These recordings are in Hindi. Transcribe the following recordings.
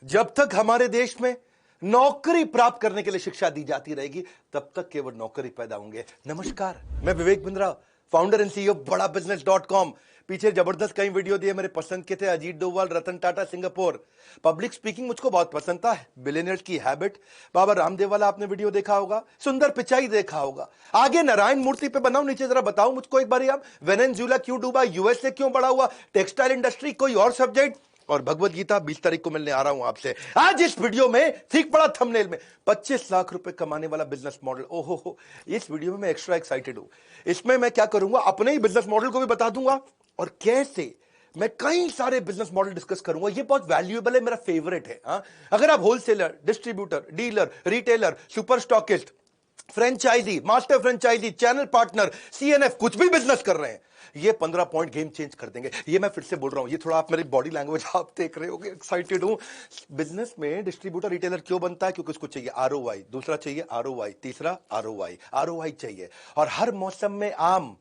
जब तक हमारे देश में नौकरी प्राप्त करने के लिए शिक्षा दी जाती रहेगी, तब तक केवल नौकरी पैदा होंगे। नमस्कार, मैं Vivek Bindra, founder and CEO बड़ा बिजनेस.com। पीछे जबरदस्त कई वीडियो दिए, मेरे पसंद के थे। Ajit Doval, Ratan Tata, Singapore. Public speaking मुझको बहुत पसंद था। बिलियनियर्स की हैबिट, बाबा रामदेव वाला आपने वीडियो देखा होगा। सुंदर पिचाई देखा होगा। आगे नारायण मूर्ति पे बनाओ, नीचे जरा बताओ मुझको एक बार, आप वेनेजुएला क्यों डूबा, यूएसए क्यों बड़ा हुआ, टेक्सटाइल इंडस्ट्री, कोई और सब्जेक्ट। और भगवत गीता 20 तारीख को मिलने आ रहा हूं आपसे। आज इस वीडियो में ठीक पड़ा थंबनेल में 25 लाख रुपए कमाने वाला बिजनेस मॉडल। ओहो हो, इस वीडियो में मैं एक्स्ट्रा एक्साइटेड हूं। इसमें मैं क्या करूंगा, अपने ही बिजनेस मॉडल को भी बता दूंगा और कैसे मैं कई सारे बिजनेस मॉडल डिस्कस करूंगा। ये बहुत वैल्यूएबल है, मेरा फेवरेट है। अगर आप wholesaler, distributor, dealer, retailer, super stockist, franchisee, master franchisee, channel partner, CNF, कुछ भी बिजनेस कर रहे हैं, ये 15 पॉइंट गेम चेंज कर देंगे। ये मैं फिर से बोल रहा हूं, ये थोड़ा आप मेरी बॉडी लैंग्वेज आप देख रहे होगे, एक्साइटेड हूं। बिजनेस में डिस्ट्रीब्यूटर, रिटेलर क्यों बनता है? क्योंकि उसको चाहिए आरओआई, दूसरा चाहिए आरओआई, तीसरा आरओआई। आरओआई चाहिए। और हर मौसम में आम,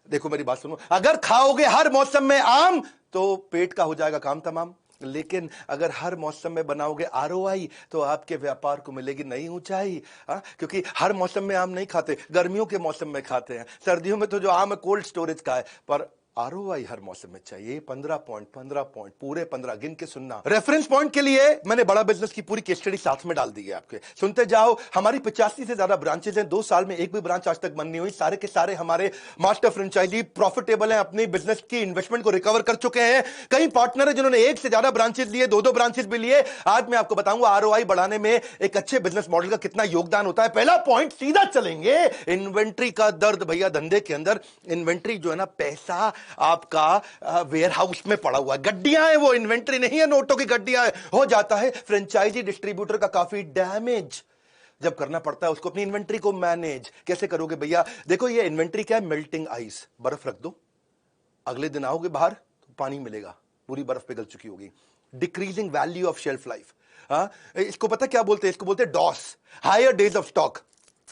देखो मेरी बात सुनो, अगर खाओगे हर मौसम में आम तो पेट का हो जाएगा काम तमाम। लेकिन अगर हर मौसम में बनाओगे आरओआई तो आपके व्यापार को मिलेगी नई ऊंचाई। क्योंकि हर मौसम में आम नहीं खाते, गर्मियों के मौसम में खाते हैं। सर्दियों में तो जो आम है कोल्ड स्टोरेज का है, पर आरओआई हर मौसम में चाहिए। 15 पॉइंट, 15 पॉइंट, पूरे 15 गिन के सुनना। रेफरेंस पॉइंट के लिए मैंने बड़ा बिजनेस की पूरी केस स्टडी साथ में डाल दी है आपके, सुनते जाओ। हमारी 85 से ज्यादा ब्रांचेज हैं, 2 साल में एक भी ब्रांच आज तक बंद नहीं हुई। सारे के सारे हमारे मास्टर फ्रेंचाइजी प्रॉफिटेबल हैं, अपनी बिजनेस की इन्वेस्टमेंट को रिकवर कर चुके हैं। कई पार्टनर है जिन्होंने एक से ज्यादा ब्रांचेज लिए, 2-2 ब्रांचेज भी लिए। आज मैं आपको बताऊंगा आरओआई बढ़ाने में एक अच्छे बिजनेस मॉडल का कितना योगदान होता है। पहला पॉइंट, सीधा चलेंगे इन्वेंट्री का दर्द। भैया धंधे के अंदर इन्वेंट्री जो है ना, पैसा आपका वेयर हाउस में पड़ा हुआ है, गड्डियां हैं, वो इन्वेंट्री नहीं है, नोटों की गड्डियां हैं। हो जाता है फ्रेंचाइजी डिस्ट्रीब्यूटर का काफी डैमेज जब करना पड़ता है उसको अपनी इन्वेंट्री को मैनेज। कैसे करोगे भैया? देखो ये इन्वेंट्री क्या है, मेल्टिंग आइस। बर्फ रख दो, अगले दिन आओगे बाहर तो पानी मिलेगा, पूरी बर्फ पिघल चुकी होगी। Decreasing value of shelf life. इसको पता क्या बोलते हैं? इसको बोलते हैं DOS, higher days of stock.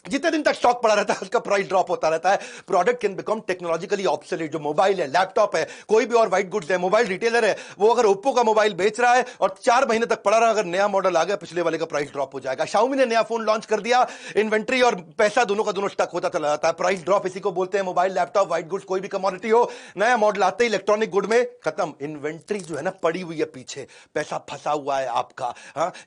जितने दिन तक स्टॉक पड़ा रहता है उसका प्राइस ड्रॉप होता रहता है। Product can become technologically obsolete. जो मोबाइल है, लैपटॉप है, कोई भी और व्हाइट गुड्स है, मोबाइल रिटेलर है, वो अगर ओप्पो का मोबाइल बेच रहा है और 4 महीने तक पड़ा रहा, अगर नया मॉडल आ गया पिछले वाले का प्राइस ड्रॉप हो जाएगा। शाओमी ने नया फोन लॉन्च कर दिया, इन्वेंट्री और पैसा दोनों का दोनों स्टक होता चला जाता है। प्राइस ड्रॉप इसी को बोलते हैं। मोबाइल, लैपटॉप, व्हाइट गुड्स, कोई भी कमोडिटी हो, नया मॉडल आते ही इलेक्ट्रॉनिक गुड में खत्म। इन्वेंट्री जो है ना पड़ी हुई है पीछे, पैसा फंसा हुआ है आपका।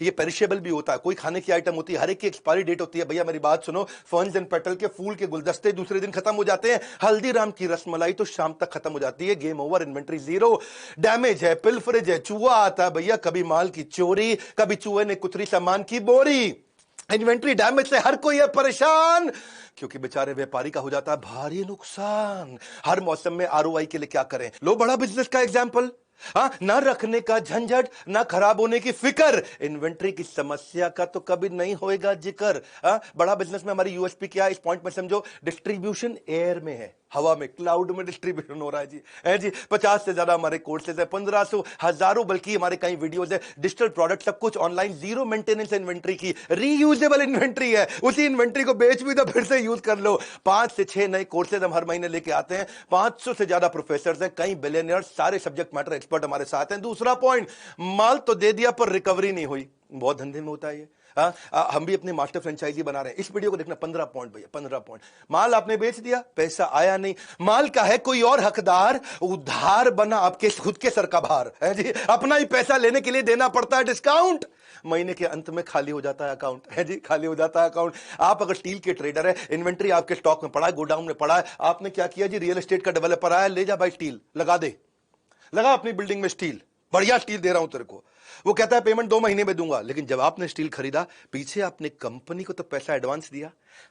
ये पेरिशेबल भी होता है, कोई खाने की आइटम होती है, हर एक की एक्सपायरी डेट होती है। भैया मेरी बात सुनो, फर्न्स एंड पेटल के फूल के गुलदस्ते दूसरे दिन खत्म हो जाते हैं। हल्दीराम की रसमलाई तो शाम तक खत्म हो जाती है। Game over, inventory zero. Damage है, पिलफरेज है, चूहा आता है भैया, कभी माल की चोरी, कभी चूहे ने कुतरी सामान की बोरी। इन्वेंट्री डैमेज से हर कोई है परेशान, क्योंकि बेचारे व्यापारी का हो जाता है भारी नुकसान। हर मौसम में आरओआई के लिए क्या करें? लो बड़ा बिजनेस का एग्जांपल। ना रखने का झंझट, ना खराब होने की फिक्र। इन्वेंट्री की समस्या का तो कभी नहीं होएगा जिक्र। बड़ा बिजनेस में हमारी यूएसपी क्या है? इस पॉइंट में समझो, डिस्ट्रीब्यूशन एयर में है, हवा में, क्लाउड में डिस्ट्रीब्यूशन हो रहा है जी। 50 से ज्यादा हमारे कोर्सेज है, 1500, हजारों बल्कि हमारे कई वीडियोज है। डिजिटल प्रोडक्ट सब कुछ ऑनलाइन, जीरो मेंटेनेंस इन्वेंट्री की, रीयूजेबल इन्वेंट्री है। उसी इन्वेंट्री को बेच भी तो फिर से यूज कर लो। 5 से 6 नए कोर्सेज हम हर महीने लेके आते हैं। 500 से ज्यादा प्रोफेसर हैं, कई बिलियनियर, सारे सब्जेक्ट मैटर एक्सपर्ट हमारे साथ हैं। दूसरा पॉइंट, माल तो दे दिया पर रिकवरी नहीं हुई। बहुत धंधे में होता है ये। हम भी अपनी मास्टर फ्रेंचाइजी बना रहे हैं। इस वीडियो को देखना, 15 पॉइंट भैया, 15 पॉइंट। माल आपने बेच दिया, पैसा आया नहीं, माल का है कोई और हकदार, उधार बना आपके खुद के सर का भार है जी। अपना ही पैसा लेने के लिए देना पड़ता है डिस्काउंट। महीने के अंत में खाली हो जाता है अकाउंट है जी, खाली हो जाता है अकाउंट। आप अगर स्टील के ट्रेडर है, इन्वेंट्री आपके स्टॉक में पड़ा है, गोडाउन में पड़ा है, आपने क्या किया जी? रियल एस्टेट का डेवलपर आया, ले जा भाई स्टील लगा दे, लगा अपनी बिल्डिंग में स्टील, बढ़िया स्टील दे रहा हूं तेरे को। वो कहता है पेमेंट 2 महीने में दूंगा। लेकिन जब आपने स्टील खरीदा, पीछे आपने कंपनी को तो पैसा एडवांस दिया,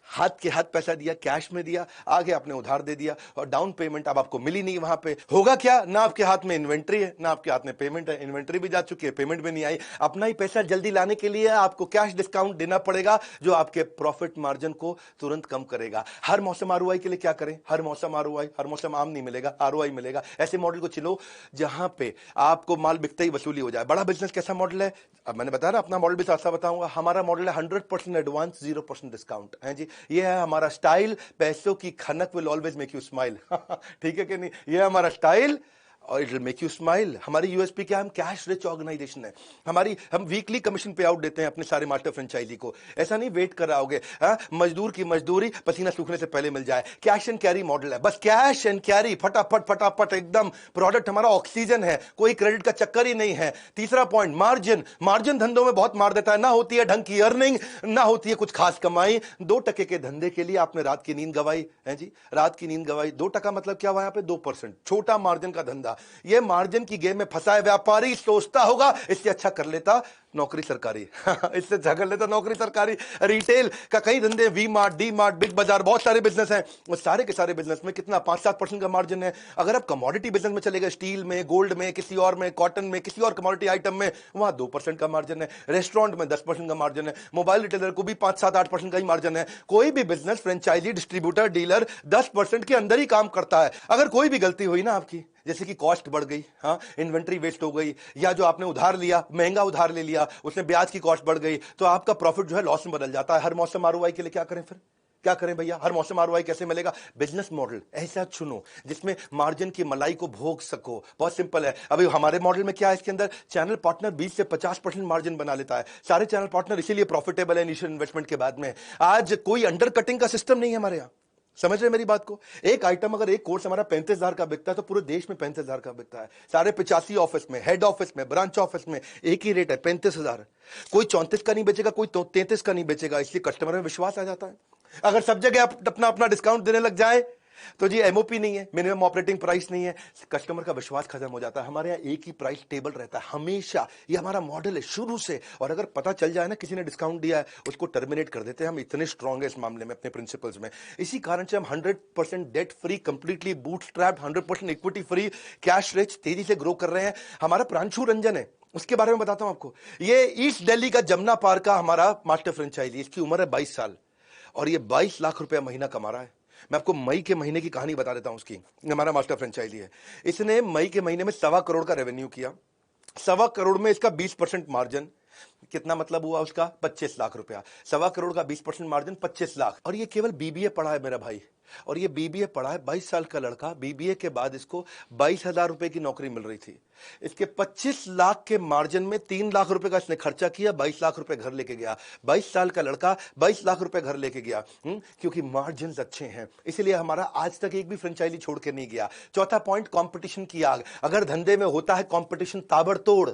हाथ के हाथ पैसा दिया, कैश में दिया, आगे आपने उधार दे दिया और डाउन पेमेंट अब आपको मिली नहीं। वहां पे होगा क्या? ना आपके हाथ में इन्वेंट्री है, ना आपके हाथ में पेमेंट है। इन्वेंट्री भी जा चुकी है, पेमेंट भी नहीं आई। अपना ही पैसा जल्दी लाने के लिए आपको कैश डिस्काउंट देना पड़ेगा, जो आपके प्रॉफिट मार्जिन को तुरंत कम करेगा। हर मौसम आरओआई के लिए क्या करें? हर मौसम आरओआई, हर मौसम आम नहीं मिलेगा, आरओआई मिलेगा। ऐसे मॉडल को चलो जहां पे आपको माल बिकते ही वसूली हो जाए। बड़ा बिजनेस कैसा मॉडल है? अब मैंने बताया ना, अपना मॉडल भी साथ साथ बताऊंगा। हमारा मॉडल है 100% एडवांस, 0% डिस्काउंट है जी। ये है हमारा स्टाइल। पैसों की खनक will always make you smile. ठीक है कि नहीं? ये हमारा स्टाइल और it will make you smile. हमारी यूएसपी क्या है? हम कैश रिच ऑर्गेनाइजेशन है। हम वीकली कमीशन पे आउट देते हैं अपने सारे मास्टर फ्रेंचाइजी को। ऐसा नहीं वेट कर रहा होगे, मजदूर की मजदूरी पसीना सूखने से पहले मिल जाए। कैश एंड कैरी मॉडल है, बस कैश एंड कैरी, फटाफट फटाफट एकदम। प्रोडक्ट हमारा ऑक्सीजन है, कोई क्रेडिट का चक्कर ही नहीं है। तीसरा पॉइंट, मार्जिन। मार्जिन धंधों में बहुत मार देता है, ना होती है ढंग की अर्निंग, ना होती है कुछ खास कमाई। 2% के धंधे के लिए आपने रात की नींद गवाई है जी, रात की नींद गवाई। 2% मतलब क्या हुआ? यहाँ पे 2%, छोटा मार्जिन का धंधा। ये मार्जिन की गेम में फंसा है व्यापारी। सोचता होगा इससे अच्छा कर लेता नौकरी सरकारी इससे अच्छा कर लेता नौकरी सरकारी। रिटेल का कई धंधे, वी मार्ट, डी मार्ट, बिग बाजार, बहुत सारे बिजनेस हैं। वो सारे के सारे बिजनेस में कितना 5-7% का मार्जिन है। अगर आप कमोडिटी बिजनेस में चले गए, स्टील में, गोल्ड में, किसी और में, कॉटन में, किसी और कमोडिटी आइटम में, वहां 2% का मार्जिन है। रेस्टोरेंट में 10% का मार्जिन है। मोबाइल रिटेलर को भी 5-7-8% का ही मार्जिन है। कोई भी बिजनेस, फ्रेंचाइजी, डिस्ट्रीब्यूटर, डीलर 10% के अंदर ही काम करता है। अगर कोई भी गलती हुई ना आपकी, जैसे कि कॉस्ट बढ़ गई, इन्वेंट्री वेस्ट हो गई, या जो आपने उधार लिया, महंगा उधार ले लिया, उसमें ब्याज की कॉस्ट बढ़ गई, तो आपका प्रॉफिट जो है लॉस में बदल जाता है। हर मौसम आरओआई के लिए क्या करें फिर? क्या करें भैया? हर मौसम आरओआई कैसे मिलेगा? बिजनेस मॉडल ऐसा चुनो जिसमें मार्जिन की मलाई को भोग सको। बहुत सिंपल है। अभी हमारे मॉडल में क्या है? इसके अंदर चैनल पार्टनर 20 से 50% मार्जिन बना लेता है। सारे चैनल पार्टनर इसीलिए प्रॉफिटेबल है इनिशियल इन्वेस्टमेंट के बाद में। आज कोई अंडर कटिंग का सिस्टम नहीं है हमारे यहां। समझ रहे मेरी बात को? एक आइटम, अगर एक कोर्स हमारा 35,000 का बिकता है तो पूरे देश में 35,000 का बिकता है। सारे 85 ऑफिस में, हेड ऑफिस में, ब्रांच ऑफिस में एक ही रेट है, 35,000। कोई 34 का नहीं बेचेगा, कोई 33 का नहीं बेचेगा। इसलिए कस्टमर में विश्वास आ जाता है। अगर सब जगह आप अपना अपना डिस्काउंट देने लग जाए तो जी एमओपी नहीं है, मिनिमम ऑपरेटिंग प्राइस नहीं है, कस्टमर का विश्वास खत्म हो जाता है। हमारे यहाँ एक ही प्राइस टेबल रहता है हमेशा। ये हमारा मॉडल है शुरू से। और अगर पता चल जाए ना किसी ने डिस्काउंट दिया है, उसको टर्मिनेट कर देते हैं। हम इतने स्ट्रांग है इस मामले में, अपने प्रिंसिपल्स में। इसी कारण से हम 100% debt free, completely bootstrapped, 100% equity free, cash rich, तेजी से ग्रो कर रहे हैं। हमारा प्रांशु रंजन है, उसके बारे में बताता हूं आपको। ये ईस्ट दिल्ली का जमुना पार्क का हमारा मास्टर फ्रेंचाइजी। इसकी उम्र है 22 साल और ये 22 लाख रुपया महीना कमा रहा है। मैं आपको मई के महीने की कहानी बता देता हूं उसकी। हमारा मास्टर फ्रेंचाइजी है। इसने मई के महीने में 1.25 करोड़ का रेवेन्यू किया। 1.25 करोड़ में इसका 20% मार्जिन। कितना मतलब हुआ उसका? 25 लाख रुपया। 1.25 करोड़ का 20% मार्जिन, 25 लाख। और ये केवल बीबीए पढ़ा है मेरा भाई। और ये बीबीए पढ़ा है, 22 साल का लड़का। बीबीए के बाद इसको 22,000 रुपए की नौकरी मिल रही थी। इसके 25 लाख के मार्जिन में 3 लाख रुपए का इसने खर्चा किया, 22 लाख रुपए घर लेके गया। 22 साल का लड़का 22 लाख रुपए घर लेके गया। क्योंकि मार्जिन अच्छे हैं, इसलिए हमारा आज तक एक भी फ्रेंचाइजी छोड़ के नहीं गया। चौथा पॉइंट, कंपटीशन की आग। अगर धंधे में होता है कंपटीशन ताबड़तोड़,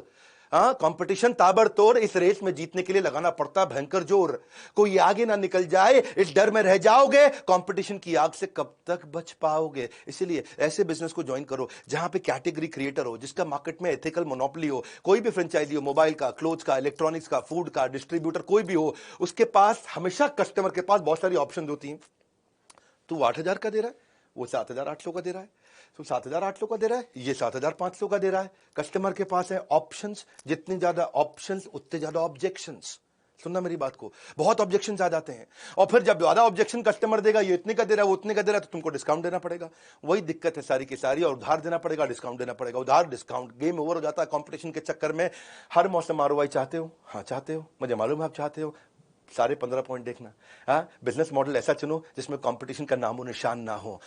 कंपटीशन ताबड़तोड़, इस रेस में जीतने के लिए लगाना पड़ता है भयंकर जोर। कोई आगे ना निकल जाए इस डर में रह जाओगे। कंपटीशन की आग से कब तक बच पाओगे? इसलिए ऐसे बिजनेस को ज्वाइन करो जहां पे कैटेगरी क्रिएटर हो, जिसका मार्केट में एथिकल मोनोपोली हो। कोई भी फ्रेंचाइजी हो, मोबाइल का, क्लोथ का, इलेक्ट्रॉनिक्स का, फूड का, डिस्ट्रीब्यूटर कोई भी हो, उसके पास हमेशा कस्टमर के पास बहुत सारी ऑप्शन होती हैं। तू 8,000 का दे रहा है, वो 7,800 का दे रहा है। तो 7,800 का दे रहा है, ये 7,500 का दे रहा है। कस्टमर के पास है ऑप्शंस। जितनी ज्यादा ऑप्शंस उतने ज्यादा ऑब्जेक्शंस। सुनना मेरी बात को, बहुत ऑब्जेक्शंस आ जाते हैं। और फिर जब ज्यादा ऑब्जेक्शन कस्टमर देगा, ये इतने का दे रहा है, वो उतने का दे रहा है, तो तुमको डिस्काउंट देना पड़ेगा। वही दिक्कत है सारी की सारी। और उधार देना पड़ेगा, डिस्काउंट देना पड़ेगा, उधार डिस्काउंट, गेम ओवर हो जाता है कंपटीशन के चक्कर में। हर मौसम आरओआई चाहते हो? हाँ चाहते हो, मुझे मालूम है आप चाहते हो। सारे 15 पॉइंट देखना। बिजनेस मॉडल ऐसा चुनो जिसमें कंपटीशन का नामो निशान ना हो।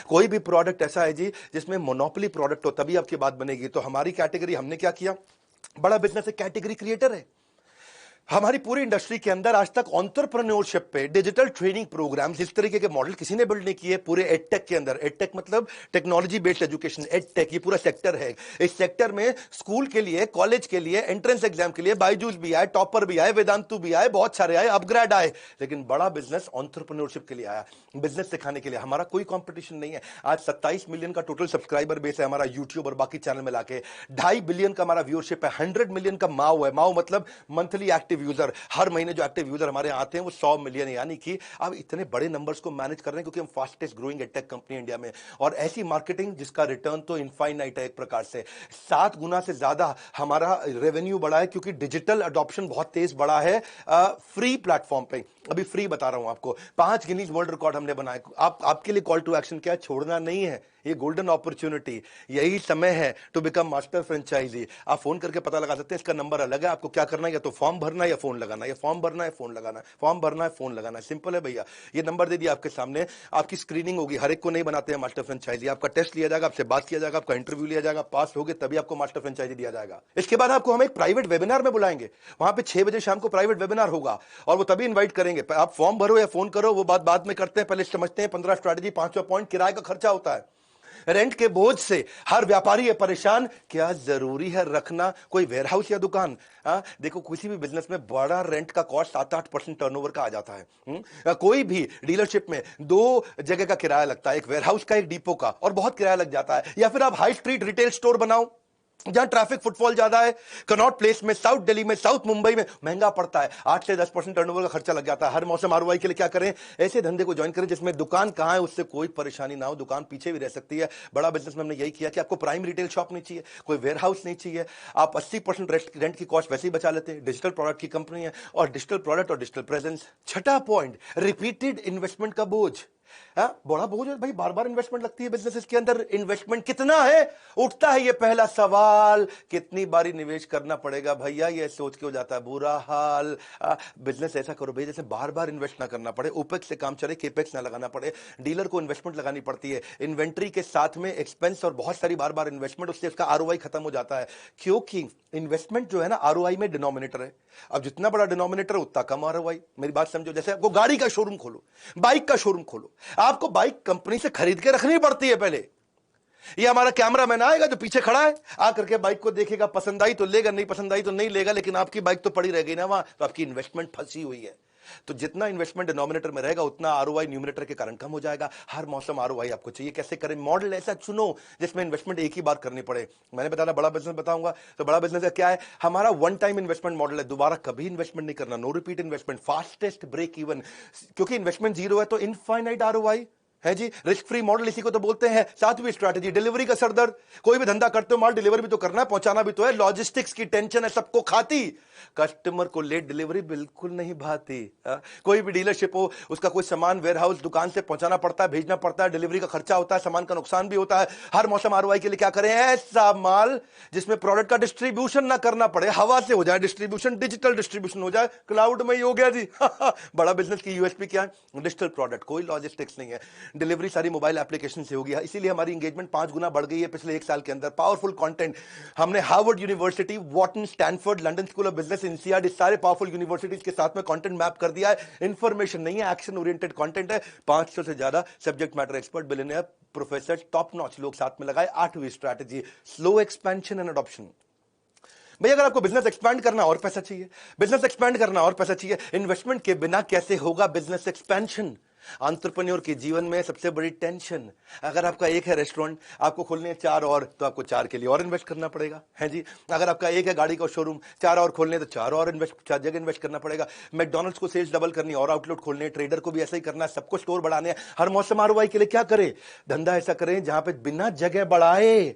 कोई भी प्रोडक्ट ऐसा है जी जिसमें मोनोपोली प्रोडक्ट हो, तभी आपकी बात बनेगी। तो हमारी कैटेगरी, हमने क्या किया, बड़ा बिजनेस है, कैटेगरी क्रिएटर है। हमारी पूरी इंडस्ट्री के अंदर आज तक एंटरप्रेन्योरशिप पे डिजिटल ट्रेनिंग प्रोग्राम्स, इस तरीके के मॉडल किसी ने बिल्ड नहीं किए पूरे एडटेक के अंदर। एडटेक मतलब टेक्नोलॉजी बेस्ड एजुकेशन, एडटेक, ये पूरा सेक्टर है। इस सेक्टर में स्कूल के लिए, कॉलेज के लिए, एंट्रेंस एग्जाम के लिए बायजूस भी आए, टॉपर भी आए, वेदांतु भी आए, बहुत सारे आए, अपग्रेड आए। लेकिन बड़ा बिजनेस एंटरप्रेन्योरशिप के लिए आया, बिजनेस सिखाने के लिए। हमारा कोई कंपटीशन नहीं है। आज 27 मिलियन का टोटल सब्सक्राइबर बेस है हमारा यूट्यूब और बाकी चैनल मिला के। 2.5 बिलियन का हमारा व्यूअरशिप है। 100 मिलियन का माओ है। माओ मतलब मंथली एक्टिव यूजर। हर महीने जो एक्टिव यूजर हमारे आते हैं वो 100 मिलियन है। यानी कि अब इतने बड़े नंबर्स को मैनेज कर रहे हैं क्योंकि हम fastest growing edtech company India में। और ऐसी मार्केटिंग जिसका रिटर्न तो इनफाइनाइट है। एक प्रकार से 7 गुना से ज्यादा हमारा रेवेन्यू बढ़ा है क्योंकि डिजिटल अडॉप्शन बहुत तेज बढ़ा है। फ्री प्लेटफॉर्म पे अभी फ्री बता रहा हूं आपको, 5 गिनीज वर्ल्ड रिकॉर्ड हमने बनाए। आपके लिए कॉल टू एक्शन क्या है? छोड़ना नहीं है। ये गोल्डन अपॉर्चुनिटी, यही समय है टू बिकम मास्टर फ्रेंचाइजी। आप फोन करके पता लगा सकते हैं। इसका नंबर अलग है। आपको क्या करना है, या तो फॉर्म भरना है या फोन लगाना, या फॉर्म भरना है फोन लगाना, फॉर्म भरना है फोन लगाना, सिंपल है भैया। ये नंबर दे दिया आपके सामने, आपकी स्क्रीनिंग होगी। हर एक को नहीं बनाते हैं मास्टर फ्रेंचाइजी, आपका टेस्ट लिया जाएगा, आपसे बात किया जाएगा, आपका इंटरव्यू लिया जाएगा, पास होगे तभी आपको मास्टर फ्रेंचाइजी दिया जाएगा। इसके बाद आपको हम एक प्राइवेट वेबिनार में बुलाएंगे, वहां पे 6 बजे शाम को प्राइवेट वेबिनार होगा, और वो तभी इन्वाइट करेंगे। आप फॉर्म भरो या फोन करो, वो बात बाद में करते हैं, पहले समझते हैं 15 स्ट्रैटेजी, 500 पॉइंट। किराए का खर्चा होता है, रेंट के बोझ से हर व्यापारी है परेशान। क्या जरूरी है रखना कोई वेयरहाउस या दुकान? देखो, किसी भी बिजनेस में बड़ा रेंट का कॉस्ट 7-8% टर्नओवर का आ जाता है। कोई भी डीलरशिप में 2 जगह का किराया लगता है, एक वेयरहाउस का, एक डिपो का, और बहुत किराया लग जाता है। या फिर आप हाई स्ट्रीट रिटेल स्टोर बनाओ जहां ट्रैफिक फुटफॉल ज्यादा है, कनॉट प्लेस में, साउथ दिल्ली में, साउथ मुंबई में, महंगा पड़ता है, 8 से 10% टर्नओवर का खर्चा लग जाता है। हर मौसम आरओआई के लिए क्या करें? ऐसे धंधे को ज्वाइन करें जिसमें दुकान कहां है उससे कोई परेशानी ना हो, दुकान पीछे भी रह सकती है। बड़ा बिजनेस में हमने यही किया कि आपको प्राइम रिटेल शॉप नहीं चाहिए, कोई वेयरहाउस नहीं चाहिए, आप 80% रेंट की कॉस्ट वैसे ही बचा लेते हैं। डिजिटल प्रोडक्ट की कंपनी है, और डिजिटल प्रोडक्ट और डिजिटल प्रेजेंस। छठा पॉइंट, रिपीटेड इन्वेस्टमेंट का बोझ। बड़ा बोझ है भाई, बार बार इन्वेस्टमेंट लगती है बिजनेस के अंदर। इन्वेस्टमेंट कितना है, उठता है ये पहला सवाल। कितनी बारी निवेश करना पड़ेगा भैया, ये सोच के हो जाता है बुरा हाल। बिजनेस ऐसा करो भैया जैसे बार बार इन्वेस्ट ना करना पड़े, ओपेक्स से काम चले, केपेक्स ना लगाना पड़े। डीलर को इन्वेस्टमेंट लगानी पड़ती है, इन्वेंट्री के साथ में एक्सपेंस और बहुत सारी बार बार इन्वेस्टमेंट, उससे उसका आरओआई खत्म हो जाता है। क्योंकि इन्वेस्टमेंट जो है ना, आरओआई में डिनोमिनेटर है। अब जितना बड़ा डिनोमिनेटर उतना कम आरओआई। मेरी बात समझो, जैसे आपको गाड़ी का शोरूम खोलो, बाइक का शोरूम खोलो, आपको बाइक कंपनी से खरीद के रखनी पड़ती है पहले। ये हमारा कैमरामैन आएगा जो पीछे खड़ा है, आकर के बाइक को देखेगा, पसंद आई तो लेगा, नहीं पसंद आई तो नहीं लेगा, लेकिन आपकी बाइक तो पड़ी रह गई ना वहां, तो आपकी इन्वेस्टमेंट फंसी हुई है। तो जितना इन्वेस्टमेंट डिनोमिनेटर में रहेगा उतना आरओआई न्यूमरेटर के कारण कम हो जाएगा। हर मौसम आरओआई आपको चाहिए। कैसे करें? मॉडल ऐसा चुनो जिसमें इन्वेस्टमेंट एक ही बार करनी पड़े। मैंने बताया बड़ा बिजनेस बताऊंगा, तो बड़ा बिजनेस का क्या है? हमारा वन टाइम इन्वेस्टमेंट मॉडल है, दोबारा कभी इन्वेस्टमेंट नहीं करना, no repeat investment, fastest break even. क्योंकि इन्वेस्टमेंट जीरो है तो इनफाइनाइट आरओआई है जी। रिस्क फ्री मॉडल इसी को तो बोलते हैं। सातवीं स्ट्रैटेजी, डिलीवरी का सरदर्द। कोई भी धंधा करते हो, माल डिलीवर भी तो करना है, पहुंचाना भी तो है। लॉजिस्टिक्स की टेंशन है सबको खाती, कस्टमर को लेट डिलीवरी बिल्कुल नहीं भाती। कोई भी डीलरशिप हो, उसका कोई सामान वेयरहाउस दुकान से पहुंचाना पड़ता है, भेजना पड़ता है, डिलीवरी का खर्चा होता है, सामान का नुकसान भी होता है। हर मौसम आरओआई के लिए क्या करें? ऐसा माल जिसमें प्रोडक्ट का डिस्ट्रीब्यूशन ना करना पड़े, हवा से हो जाए डिस्ट्रीब्यूशन, डिजिटल डिस्ट्रीब्यूशन हो जाए, क्लाउड में ही हो गया जी। बड़ा बिजनेस की यूएसपी क्या है? डिजिटल प्रोडक्ट, कोई लॉजिस्टिक्स नहीं है, डिलीवरी सारी मोबाइल एप्लीकेशन से होगी। इसीलिए हमारी एंगेजमेंट 5 गुना बढ़ गई है पिछले 1 साल के अंदर। पावरफुल कंटेंट हमने Harvard University, Wharton, Stanford, London School of Business, NCERT, सारे पावरफुल यूनिवर्सिटीज के साथ में कंटेंट मैप कर दिया है। इंफॉर्मेशन नहीं है, एक्शन ओरिएंटेड कंटेंट है। 500 से ज्यादा subject matter expert, billionaire, professor, top notch लोग साथ में लगाए। 8वीं strategy, slow expansion and adoption. भाई अगर आपको बिजनेस एक्सपैंड करना और पैसा चाहिए, बिजनेस एक्सपैंड करना और पैसा चाहिए, इन्वेस्टमेंट के बिना कैसे होगा बिजनेस एक्सपेंशन? एंटरप्रेन्योर के जीवन में सबसे बड़ी टेंशन, अगर आपका एक है रेस्टोरेंट, आपको खोलने हैं 4 और, तो आपको 4 के लिए और इन्वेस्ट करना पड़ेगा, है जी। अगर आपका एक है गाड़ी का शोरूम, 4 और खोलने तो 4 और इन्वेस्ट, 4 जगह इन्वेस्ट करना पड़ेगा। मैकडॉनल्ड्स को सेल्स डबल करनी और आउटलेट खोलने, ट्रेडर को भी ऐसा ही करना है, सबको स्टोर बढ़ाने। हर मौसम आरओआई के लिए क्या करें? धंधा ऐसा करें जहां पे बिना जगह बढ़ाए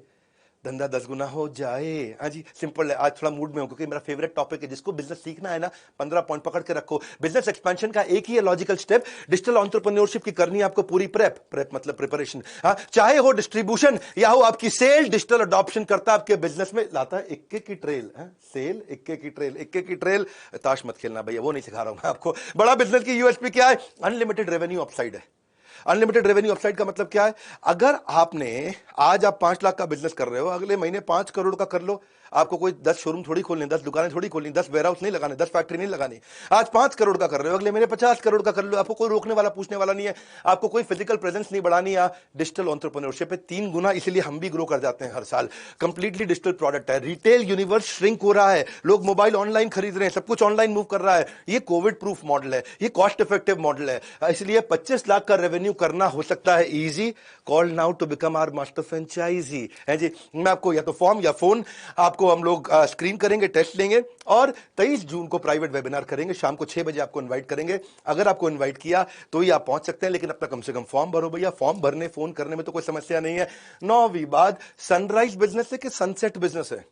धंधा 10 गुना हो जाए। हाँ जी, सिंपल है। आज थोड़ा मूड में हूं क्योंकि मेरा फेवरेट टॉपिक है। जिसको बिजनेस सीखना है ना, 15 पॉइंट पकड़ के रखो। बिजनेस एक्सपेंशन का एक ही है लॉजिकल स्टेप, डिजिटल एंटरप्रेन्योरशिप की करनी है आपको पूरी प्रेप मतलब प्रिपरेशन। हाँ, चाहे हो डिस्ट्रीब्यूशन या हो आपकी सेल, डिजिटल अडॉप्शन करता है आपके बिजनेस में, लाता है इक्के की ट्रेल। सेल इक्के की ट्रेल, इक्के की ट्रेल। ताश मत खेलना भैया, वो नहीं सिखा रहा हूं मैं आपको। बड़ा बिजनेस की यूएसपी क्या है? अनलिमिटेड रेवेन्यू अपसाइड है। अनलिमिटेड रेवेन्यू अपसाइड का मतलब क्या है? अगर आपने आज आप 5 लाख का बिजनेस कर रहे हो, अगले महीने 5 करोड़ का कर लो। आपको कोई 10 शोरूम थोड़ी खोलने, 10 दुकानें थोड़ी खोलनी, 10 वेयरहाउस नहीं लगाने, 10 फैक्ट्री नहीं लगानी। आज 5 करोड़ का कर रहे हो, अगले महीने 50 करोड़ का कर लो। आपको कोई रोकने वाला, पूछने वाला नहीं है। आपको कोई फिजिकल प्रेजेंस नहीं बढ़ानी है। डिजिटल एंटरप्रेन्योरशिप पे 3 गुना, इसीलिए हम भी ग्रो कर जाते हैं हर साल। कंप्लीटली डिजिटल प्रोडक्ट है। रिटेल यूनिवर्स श्रिंक हो रहा है, लोग मोबाइल ऑनलाइन खरीद रहे हैं, सब कुछ ऑनलाइन मूव कर रहा है। ये कोविड प्रूफ मॉडल है, ये कॉस्ट इफेक्टिव मॉडल है। इसलिए 25 लाख का रेवेन्यू करना हो सकता है easy. Call now to become our master franchisee, है जी। मैं आपको या तो फॉर्म या फोन, आपको हम लोग स्क्रीन करेंगे, टेस्ट लेंगे, और 23 जून को प्राइवेट वेबिनार करेंगे। शाम को 6 बजे आपको इनवाइट करेंगे। अगर आपको इनवाइट किया तो ही आप पहुंच सकते हैं, लेकिन अपना कम से कम फॉर्म भरो भैया। फॉर्म भरने, फोन करने में तो कोई समस्या नहीं है। 9वीं बात, सनराइज बिजनेस है कि सनसेट बिजनेस है,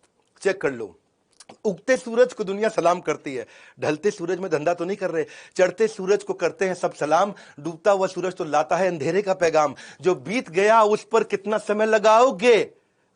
चेक कर लो। उगते सूरज को दुनिया सलाम करती है, ढलते सूरज में धंधा तो नहीं कर रहे। चढ़ते सूरज को करते हैं सब सलाम, डूबता हुआ सूरज तो लाता है अंधेरे का पैगाम। जो बीत गया उस पर कितना समय लगाओगे,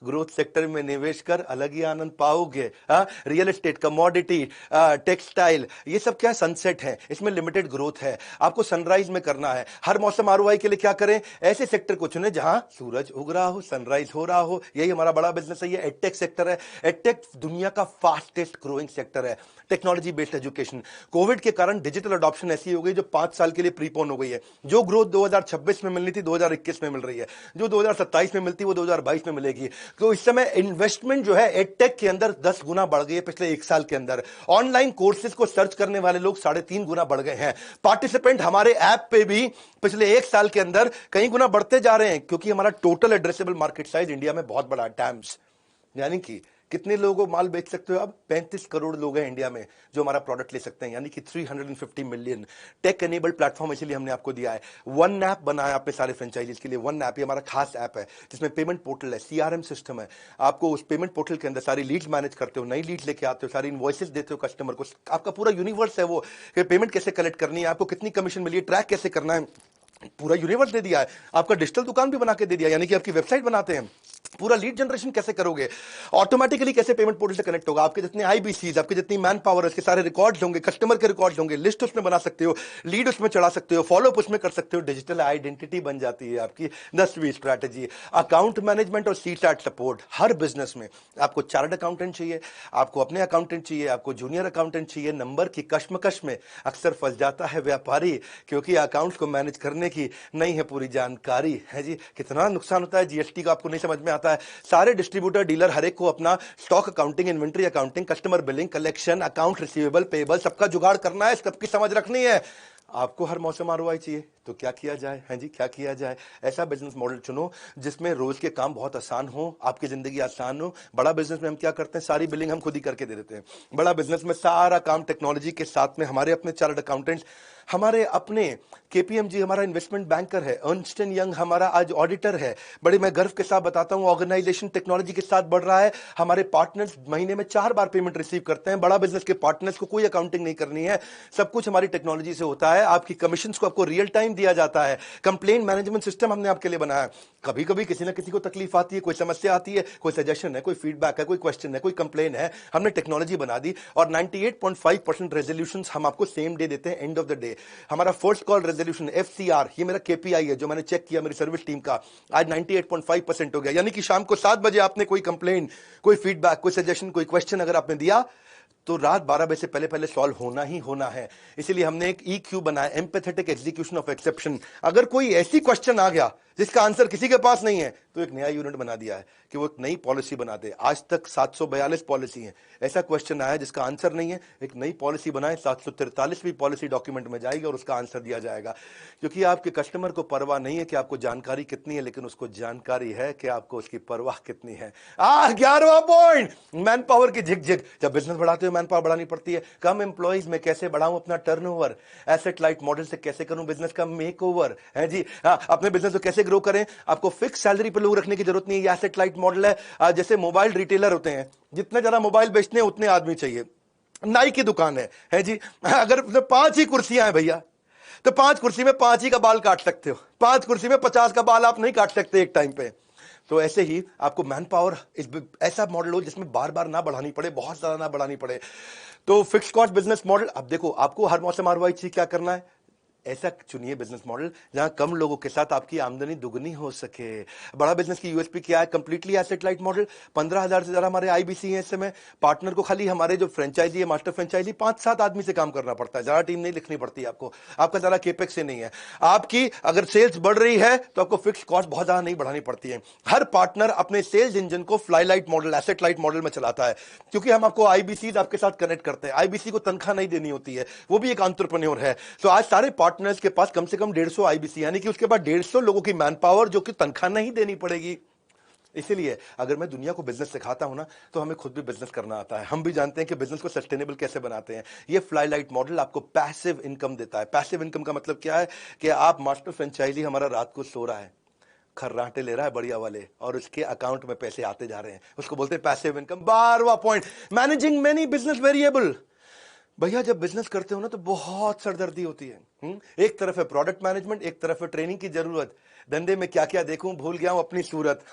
ग्रोथ सेक्टर में निवेश कर अलग ही आनंद पाओगे। रियल एस्टेट, कमोडिटी, टेक्सटाइल, ये सब क्या सनसेट है, इसमें लिमिटेड ग्रोथ है, आपको सनराइज में करना है। हर मौसम आरओआई के लिए क्या करें, ऐसे सेक्टर को चुने जहां सूरज उग रहा हो, सनराइज हो रहा हो। यही हमारा बड़ा बिजनेस है। ये एडटेक सेक्टर है। एडटेक दुनिया का फास्टेस्ट ग्रोइंग सेक्टर है। Technology based education. कोविड के कारण डिजिटल अडॉप्शन ऐसी हो गई जो 5 साल के लिए प्रीपोन हो गई है। जो ग्रोथ 2026 में मिलनी थी 2021 में मिल रही है, जो 2027 में मिलती वो 2022 में मिलेगी। तो इस समय इन्वेस्टमेंट जो है एडटेक के अंदर 10 गुना बढ़ गई है पिछले 1 साल के अंदर। ऑनलाइन कोर्सेज को सर्च करने वाले लोग 3.5 गुना बढ़ गए हैं। पार्टिसिपेंट हमारे ऐप पे भी पिछले 1 साल के अंदर कई गुना बढ़ते जा रहे हैं, क्योंकि हमारा total addressable market size India में बहुत बड़ा टैम्स, यानी कि कितने लोगों को माल बेच सकते हो अब, 35 करोड़ लोग हैं इंडिया में जो हमारा प्रोडक्ट ले सकते हैं, यानी कि 350 मिलियन। टेक एनेबल्ड प्लेटफॉर्म इसलिए हमने आपको दिया है। वन ऐप बनाया अपने सारे फ्रेंचाइजीज के लिए। वन ऐप, ये हमारा खास ऐप है जिसमें पेमेंट पोर्टल है, सीआरएम सिस्टम है। आपको उस पेमेंट पोर्टल के अंदर सारी लीड्स मैनेज करते हो, नई लीड्स लेके आते हो, सारी इनवॉइसेस देते हो कस्टमर को। आपका पूरा यूनिवर्स है वो, पेमेंट कैसे कलेक्ट करनी है, आपको कितनी कमीशन मिली है, ट्रैक कैसे करना है, पूरा यूनिवर्स दे दिया है। आपका डिजिटल दुकान भी बना के दे दिया, यानी कि आपकी वेबसाइट बनाते हैं। पूरा लीड जनरेशन कैसे करोगे, ऑटोमेटिकली कैसे पेमेंट पोर्टल से कनेक्ट होगा, आपके जितने आईबीसीज, आपके जितनी मैन पावर है, उसके सारे रिकॉर्ड्स होंगे, कस्टमर के रिकॉर्ड्स होंगे, लिस्ट उसमें बना सकते हो, लीड उसमें चढ़ा सकते हो, फॉलो अप उसमें कर सकते हो। डिजिटल आइडेंटिटी बन जाती है आपकी। 10वीं स्ट्रैटेजी, अकाउंट मैनेजमेंट और सीटैट सपोर्ट। हर बिजनेस में आपको चार्टर्ड अकाउंटेंट चाहिए, आपको अपने अकाउंटेंट चाहिए, आपको जूनियर अकाउंटेंट चाहिए। नंबर की कश्मकश में अक्सर फंस जाता है व्यापारी, क्योंकि अकाउंट्स को मैनेज करने की नहीं है पूरी जानकारी, है जी। कितना नुकसान होता है जीएसटी का, आपको नहीं समझ में आता है। सारे डिस्ट्रीब्यूटर, डीलर, हर एक को अपना stock accounting, inventory accounting, customer billing, collection, account receivable, payable, सबका जुगाड़ करना है, सबकी समझ रखनी है। आपको हर मौसम आरओआई चाहिए, तो क्या किया जाए, है जी, क्या किया जाए। ऐसा बिजनेस मॉडल चुनो जिसमें रोज के काम बहुत आसान हो, आपकी जिंदगी आसान हो। बड़ा बिजनेस में हम क्या करते हैं, सारी बिलिंग हम खुद ही करके दे देते हैं। बड़ा बिजनेस में सारा काम टेक्नोलॉजी के साथ में, हमारे अपने चार्टर्ड अकाउंटेंट्स, हमारे अपने केपीएमजी हमारा इन्वेस्टमेंट बैंकर है, अर्नस्ट एंड यंग हमारा आज ऑडिटर है। बड़े मैं गर्व के साथ बताता हूं, ऑर्गेनाइजेशन टेक्नोलॉजी के साथ बढ़ रहा है। हमारे पार्टनर्स महीने में 4 बार पेमेंट रिसीव करते हैं। बड़ा बिजनेस के पार्टनर्स को कोई अकाउंटिंग नहीं करनी है, सब कुछ हमारी टेक्नोलॉजी से होता है। आपकी कमीशन को आपको रियल टाइम दिया जाता है। कंप्लेन मैनेजमेंट सिस्टम हमने आपके लिए बनाया। कभी कभी किसी ना किसी को तकलीफ आती है, कोई समस्या आती है, कोई सजेशन है, कोई फीडबैक है, कोई क्वेश्चन है, कोई कंप्लेन है, हमने टेक्नोलॉजी बना दी और 98.5% रेजोल्यूशन हम आपको सेम डे देते हैं, एंड ऑफ द डे। हमारा फर्स्ट कॉल रेजोल्यूशन एफसीआर, ये मेरा केपीआई है जो मैंने चेक किया मेरी सर्विस टीम का, आज 98.5% हो गया। यानी कि शाम को 7 बजे आपने कोई कंप्लेन, कोई फीडबैक, कोई सजेशन, कोई क्वेश्चन अगर आपने दिया तो रात 12 बजे से पहले पहले सॉल्व होना ही होना है। इसीलिए हमने एक ईक्यू बनाया, एम्पैथेटिक एग्जीक्यूशन ऑफ एक्सेप्शन। अगर कोई ऐसी क्वेश्चन आ गया जिसका आंसर किसी के पास नहीं है, तो एक नया यूनिट बना दिया है कि वो एक नई पॉलिसी बना दे। आज तक 742 पॉलिसी हैं, ऐसा क्वेश्चन आया जिसका आंसर नहीं है, एक नई पॉलिसी बनाए, 743वीं पॉलिसी डॉक्यूमेंट में जाएगी और उसका आंसर दिया जाएगा। क्योंकि आपके कस्टमर को परवाह नहीं है कि आपको जानकारी कितनी है, लेकिन उसको जानकारी है कि आपको उसकी परवाह कितनी है। 11वां पॉइंट, मैन पावर की झिकझिक। जब बिजनेस बढ़ाते हो मैन पावर बढ़ानी पड़ती है। कम एम्प्लॉइज में कैसे बढ़ाऊं अपना टर्नओवर, एसेट लाइट मॉडल से कैसे करूं बिजनेस का मेकओवर, है जी। अपने बिजनेस को कैसे ग्रो करें, आपको फिक्स सैलरी पे लोग रखने की जरूरत नहीं है। एसेट लाइट मॉडल है। जैसे मोबाइल रिटेलर होते हैं, जितने ज्यादा मोबाइल बेचते हैं उतने आदमी चाहिए। नाई की दुकान है जी, अगर 5 ही कुर्सियां हैं भैया, तो 5 कुर्सी में 5 ही का बाल काट सकते हो। 5 कुर्सी में 50 का बाल आप नहीं काट सकते एक टाइम पे। तो ऐसे ही आपको मैन पावर ऐसा मॉडल हो जिसमें बार बार ना बढ़ानी पड़े, बहुत ज्यादा ना बढ़ानी पड़े। तो फिक्स कॉस्ट बिजनेस मॉडल। अब देखो, आपको हर मौसम आरओआई क्या करना है, ऐसा चुनिए बिजनेस मॉडल जहां कम लोगों के साथ आपकी आमदनी दुगनी हो सके। बड़ा बिजनेस की यूएसपी क्या है, कंप्लीटली एसेट लाइट मॉडल। 15,000 से ज्यादा हमारे आईबीसी हैं इस समय। पार्टनर को खाली हमारे जो फ्रेंचाइजी है, मास्टर फ्रेंचाइजी, 5-7 आदमी से काम करना पड़ता है, ज्यादा टीम नहीं लिखनी पड़ती आपको, आपका ज्यादा केपेक्स से नहीं है। आपकी अगर सेल्स बढ़ रही है तो आपको फिक्स कॉस्ट बहुत ज्यादा नहीं बढ़ानी पड़ती है। हर पार्टनर अपने सेल्स इंजन को fly light model, asset light model में चलाता है, क्योंकि हम आपको आईबीसी आपके साथ कनेक्ट करते हैं। आईबीसी को तनख्वाह नहीं देनी होती है, वो भी एक एंटरप्रेन्योर है। तो आज सारे पार्टनर्स के पास कम से कम 150 आईबीसी, यानी कि उसके बाद 150 लोगों की मैन पावर जो कि तनख्वाह नहीं देनी पड़ेगी। इसीलिए अगर मैं दुनिया को बिजनेस सिखाता हूं ना, तो हमें खुद भी बिजनेस करना आता है। हम भी जानते हैं कि बिजनेस को सस्टेनेबल कैसे बनाते हैं। ये फ्लाई लाइट मॉडल आपको पैसिव इनकम देता है। पैसिव इनकम का मतलब क्या है कि आप मास्टर फ्रेंचाइजी हमारा रात को सो रहा है, खर्राटे ले रहा है बढ़िया वाले, और उसके अकाउंट में पैसे आते जा रहे हैं, उसको बोलते हैं पैसिव इनकम। 12वां point, managing many business variable. भैया जब बिजनेस करते हो ना तो बहुत सरदर्दी होती है। एक तरफ है प्रोडक्ट मैनेजमेंट, एक तरफ है ट्रेनिंग की जरूरत, धंधे में क्या क्या देखूं, भूल गया हूं अपनी सूरत।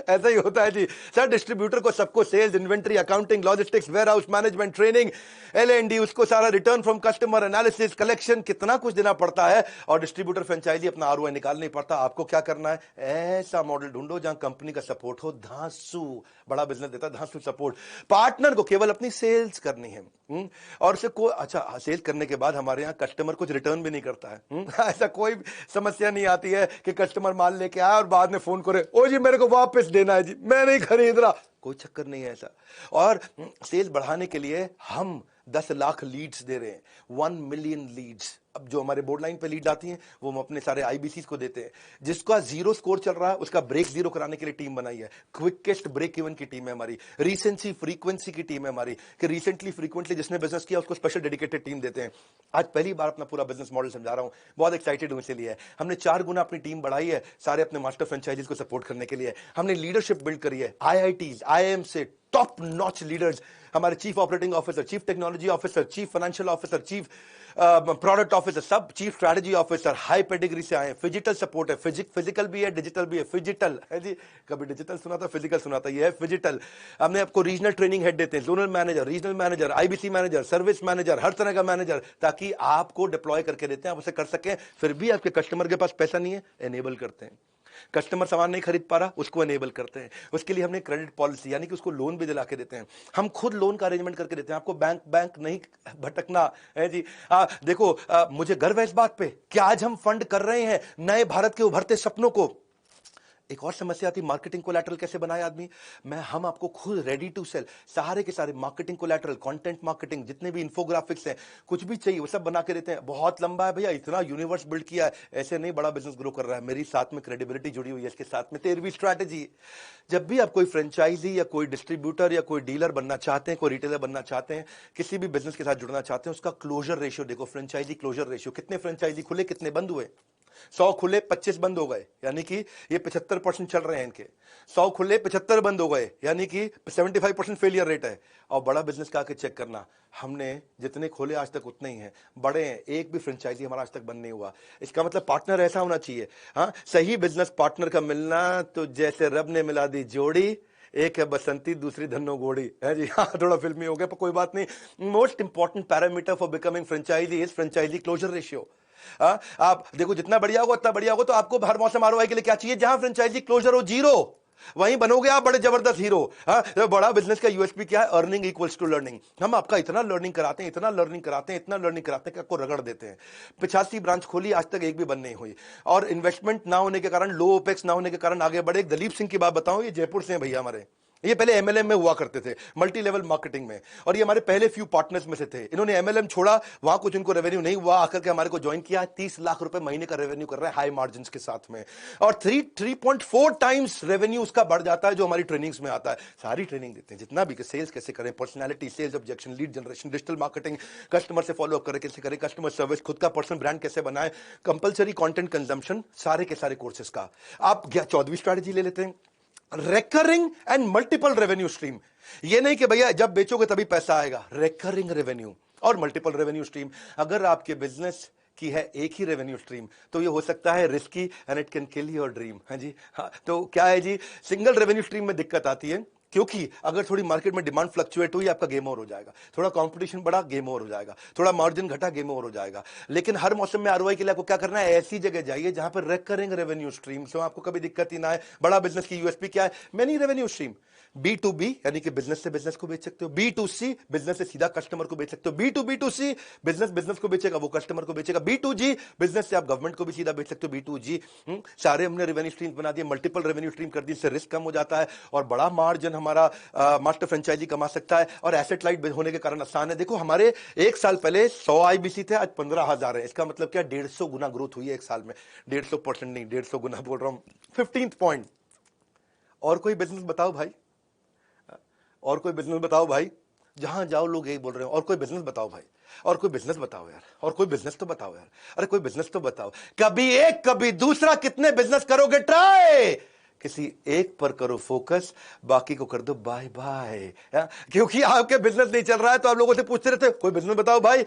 ऐसा ही होता है जी सर। डिस्ट्रीब्यूटर को सबको sales, inventory, accounting, logistics, warehouse management, training, L&D, उसको सारा return from customer, analysis, collection, कितना कुछ देना पड़ता है। और डिस्ट्रीब्यूटर फ्रेंचाइजी अपना ROI निकाल नहीं पड़ता। आपको क्या करना है, ऐसा मॉडल ढूंढो जहां कंपनी का सपोर्ट हो। धांसू बड़ा बिजनेस देता है, धांसू सपोर्ट। पार्टनर को केवल अपनी सेल्स करनी है। और उसे कोई अच्छा सेल्स करने के बाद हमारे यहाँ कस्टमर कुछ रिटर्न भी नहीं करता है। ऐसा कोई समस्या नहीं आती है कि कस्टमर माल लेके आया और बाद में फोन करे, ओ जी मेरे को वापस देना है जी, मैं नहीं खरीद रहा। कोई चक्कर नहीं है ऐसा। और सेल्स बढ़ाने के लिए हम 10 लाख लीड्स दे रहे हैं, 1 मिलियन लीड्स। अब जो हमारे बोर्ड लाइन पे लीड आती हैं वो हम अपने सारे IBCs को देते हैं। जिसका 0 स्कोर चल रहा है उसका ब्रेक 0 कराने के लिए टीम बनाई है। क्विकेस्ट ब्रेक इवन की टीम है हमारी। रिसेंसी फ्रीक्वेंसी की टीम है हमारी कि रिसेंटली फ्रीक्वेंटली जिसने बिजनेस किया उसको स्पेशल डेडिकेटेड टीम देते हैं। आज पहली बार अपना पूरा बिजनेस मॉडल समझा रहा हूं, बहुत एक्साइटेड हूं इसलिए। हमने 4 गुना अपनी टीम बढ़ाई है सारे अपने मास्टर फ्रेंचाइजीज को सपोर्ट करने के लिए। हमने लीडरशिप बिल्ड करी है। IITs, IIM से टॉप नॉच लीडर्स, हमारे chief operating officer, chief technology officer, chief financial officer, chief product officer, सब chief strategy officer high pedigree से आए। फिजिकल सपोर्ट है, फिजिकल भी है, डिजिटल भी है। फिजिकल है जी, कभी डिजिटल सुना था, फिजिकल सुना था, ये है फिजिकल। हमने आपको रीजनल ट्रेनिंग हेड देते हैं, zonal manager, regional manager, IBC manager, service manager, हर तरह का मैनेजर, ताकि आपको डिप्लॉय करके देते हैं, आप उसे कर सकें। फिर भी आपके कस्टमर के पास पैसा नहीं है, एनेबल करते हैं। कस्टमर सामान नहीं खरीद पा रहा, उसको एनेबल करते हैं। उसके लिए हमने क्रेडिट पॉलिसी यानी कि उसको लोन भी दिला के देते हैं। हम खुद लोन का अरेंजमेंट करके देते हैं। आपको बैंक नहीं भटकना है जी। देखो मुझे गर्व है इस बात पे कि आज हम फंड कर रहे हैं नए भारत के उभरते सपनों को। एक और समस्या आती, मार्केटिंग कोलैटरल कैसे बनाए आदमी। हम आपको खुद रेडी टू सेल सारे के सारे मार्केटिंग कोलैटरल, कंटेंट मार्केटिंग, जितने भी इन्फोग्राफिक्स हैं, कुछ भी चाहिए वो सब बना के देते हैं। बहुत लंबा है भैया, इतना यूनिवर्स बिल्ड किया है, ऐसे नहीं बड़ा बिजनेस ग्रो कर रहा है। मेरी साथ में क्रेडिबिलिटी जुड़ी हुई है, इसके साथ में 13वीं स्ट्रैटेजी। जब भी आप कोई फ्रेंचाइजी या कोई डिस्ट्रीब्यूटर या कोई डीलर बनना चाहते हैं, कोई रिटेलर बनना चाहते हैं, किसी भी बिजनेस के साथ जुड़ना चाहते हैं, उसका क्लोजर रेशियो देखो। फ्रेंचाइजी क्लोजर रेशियो, कितने फ्रेंचाइजी खुले, कितने बंद हुए। 100 खुले 25 बंद हो गए, यानी कि ये 75% चल रहे हैं इनके। 100 खुले 75 बंद हो गए, यानी कि 75% फेलियर रेट है। और बड़ा बिजनेस का आके चेक करना, हमने जितने खोले आज तक उतने ही हैं, बड़े हैं, एक भी फ्रेंचाइजी हमारा आज तक बंद नहीं हुआ। इसका मतलब पार्टनर ऐसा होना चाहिए। हाँ, सही बिजनेस पार्टनर का मिलना तो जैसे रब ने मिला दी जोड़ी, एक है बसंती दूसरी धन्नो घोड़ी है जी। हाँ, थोड़ा फिल्मी हो गया पर कोई बात नहीं। Most important parameter for becoming franchisee is franchisee closure ratio. आप देखो जितना बढ़िया होगा उतना बढ़िया होगा, तो आपको हर मौसम ROI के लिए क्या चाहिए, जहां फ्रेंचाइजी क्लोजर हो 0, वहीं बनोगे आप बड़े जबरदस्त हीरो। तो बड़ा बिजनेस का USP क्या है, अर्निंग इक्वल्स टू लर्निंग। हम आपका इतना लर्निंग कराते हैं, इतना लर्निंग कराते हैं, इतना लर्निंग कराते हैं कि आपको रगड़ देते हैं। 85 ब्रांच खोली, आज तक एक भी बंद नहीं हुई। और इन्वेस्टमेंट ना होने के कारण, लो ओपेक्स ना होने के कारण आगे बढ़े। एक दलीप सिंह की बात बताऊं, ये जयपुर से हैं भैया हमारे, ये पहले MLM में हुआ करते थे, मल्टी लेवल मार्केटिंग में, और ये हमारे पहले फ्यू पार्टनर्स में से थे। इन्होंने MLM छोड़ा, वहां कुछ इनको रेवेन्यू नहीं हुआ, आकर के हमारे को ज्वाइन किया। 30 लाख रुपए महीने का रेवेन्यू कर रहे हैं हाई मार्जिन के साथ में, और 3.4 टाइम्स रेवेन्यू उसका बढ़ जाता है जो हमारी ट्रेनिंग्स में आता है। सारी ट्रेनिंग देते हैं जितना भी, सेल्स कैसे करें, personality, sales objection, lead generation, digital marketing, customer से फॉलो अप करें कैसे करें, कस्टमर सर्विस, खुद का पर्सनल ब्रांड कैसे बनाए, कंपलसरी कंटेंट कंजम्पशन, सारे के सारे कोर्सेज का। आप 14वीं स्ट्रैटेजी ले लेते हैं, recurring and multiple revenue stream. ये नहीं कि भैया जब बेचोगे तभी पैसा आएगा, रेकरिंग रेवेन्यू और मल्टीपल रेवेन्यू स्ट्रीम। अगर आपके बिजनेस की है एक ही रेवेन्यू स्ट्रीम तो ये हो सकता है risky and it can kill your dream. हाँ जी, हाँ, तो क्या है जी, सिंगल रेवेन्यू स्ट्रीम में दिक्कत आती है, क्योंकि अगर थोड़ी मार्केट में डिमांड फ्लक्चुएट हुई, आपका गेम ओवर हो जाएगा। थोड़ा कंपटीशन बढ़ा, गेम ओवर हो जाएगा। थोड़ा मार्जिन घटा, गेम ओवर हो जाएगा। लेकिन हर मौसम में ROI के लिए आपको क्या करना है, ऐसी जगह जाइए जहां पर रेकरिंग रेवेन्यू स्ट्रीम से आपको कभी दिक्कत ही ना है। बड़ा बिजनेस की USP क्या है, मेनी रेवेन्यू स्ट्रीम। B2B यानी कि बिजनेस से बिजनेस को बेच सकते हो, B2C बिजनेस से सीधा कस्टमर को बेच सकते हो, B2B2C बिजनेस बिजनेस को बेचेगा, वो कस्टमर को बेचेगा, B2G बिजनेस से आप गवर्नमेंट को भी सीधा बेच सकते हो, B2G। सारे हमने रेवेन्यू स्ट्रीम बना दिए, मल्टीपल रेवेन्यू स्ट्रीम कर दी, इससे रिस्क कम हो जाता है और बड़ा मार्जिन हमारा मास्टर फ्रेंचाइजी कमा सकता है। और एसेट लाइट होने के कारण आसान है। देखो हमारे एक साल पहले 100 IBC थे, आज 15,000 है। इसका मतलब क्या, 150 गुना ग्रोथ हुई है एक साल में। 150% नहीं, 150 गुना बोल रहा हूं। 15th पॉइंट, और कोई बिजनेस बताओ भाई, और कोई बिजनेस बताओ भाई, जहां जाओ लोग यही बोल रहे हो, और कोई बिजनेस बताओ भाई, और कोई बिजनेस बताओ यार, और कोई बिजनेस तो बताओ यार, अरे कोई बिजनेस तो बताओ। कभी एक कभी दूसरा, कितने बिजनेस करोगे ट्राई, किसी एक पर करो फोकस, बाकी को कर दो बाय बाय। क्योंकि आपके बिजनेस नहीं चल रहा है तो आप लोगों से पूछते रहते कोई बिजनेस बताओ भाई।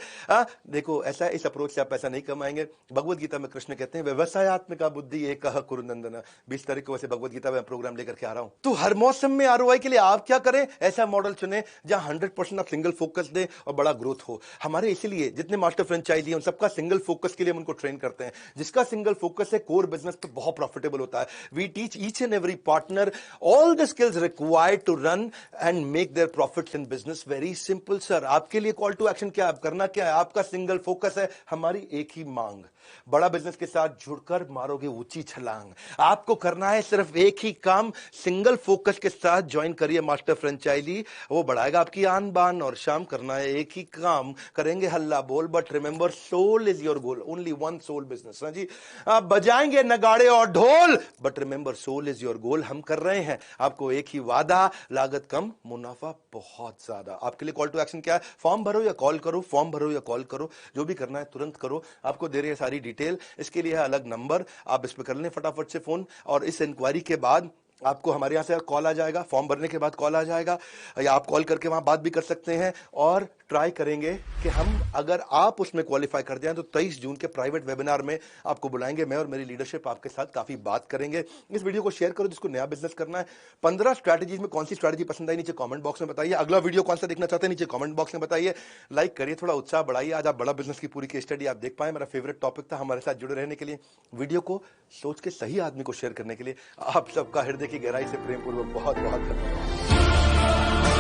देखो ऐसा इस अप्रोच से आप पैसा नहीं कमाएंगे। भगवत गीता में कृष्ण कहते हैं व्यवसायत्मिका बुद्धि एक कुरुनंदन। 20 तारीख को वैसे भगवत गीता में प्रोग्राम लेकर के आ रहा हूं। तो हर मौसम में आरओआई के लिए आप क्या करें, ऐसा मॉडल चुने जहां 100% आप सिंगल फोकस दें और बड़ा ग्रोथ हो। हमारे इसीलिए जितने मास्टर फ्रेंचाइजी हैं उन सबका सिंगल फोकस के लिए हम उनको ट्रेन करते हैं। जिसका सिंगल फोकस है कोर बिजनेस पे बहुत प्रॉफिटेबल होता है। We teach each and every partner all the skills required to run and make their profits in business. Very simple sir। आपके लिए कॉल टू एक्शन क्या है, करना क्या है, आपका सिंगल फोकस है हमारी एक ही मांग। बड़ा बिजनेस के साथ जुड़कर मारोगे ऊंची छलांग। आपको करना है सिर्फ एक ही काम, सिंगल फोकस के साथ ज्वाइन करिए मास्टर फ्रेंचाइजी। वो बढ़ाएगा आपकी आन बान और शाम। करना है एक ही काम, करेंगे हल्ला बोल, but remember soul is your goal. Only one soul business. हाँ जी, आप बजाएंगे नगाड़े और ढोल, but remember soul is your goal. हम कर रहे हैं आपको एक ही वादा, लागत कम मुनाफा बहुत ज्यादा। आपके लिए कॉल टू एक्शन क्या है, फॉर्म भरो या कॉल करो, फॉर्म भरो या कॉल करो, जो भी करना है तुरंत करो। आपको दे रही है सारी डिटेल, इसके लिए है अलग नंबर, आप इस पे कर लें फटाफट से फोन। और इस इंक्वायरी के बाद आपको हमारे यहाँ से कॉल आ जाएगा, फॉर्म भरने के बाद कॉल आ जाएगा, या आप कॉल करके वहां बात भी कर सकते हैं। और ट्राई करेंगे कि हम, अगर आप उसमें क्वालिफाई कर जाएं तो 23 जून के प्राइवेट वेबिनार में आपको बुलाएंगे। मैं और मेरी लीडरशिप आपके साथ काफी बात करेंगे। इस वीडियो को शेयर करो जिसको नया बिजनेस करना है। 15 स्ट्रैटेजीज में कौन सी स्ट्रैटेजी पसंद आई नीचे कमेंट बॉक्स में बताइए। अगला वीडियो कौन सा देखना चाहते हैं नीचे कमेंट बॉक्स में बताइए। लाइक करिए, थोड़ा उत्साह बढ़ाइए। आज आप बड़ा बिजनेस की पूरी केस स्टडी आप देख पाए। मेरा फेवरेट टॉपिक था। हमारे साथ जुड़े रहने के लिए, वीडियो को सोच के सही आदमी को शेयर करने के लिए आप सबका हृदय की गहराई से प्रेमपूर्वक बहुत बहुत धन्यवाद।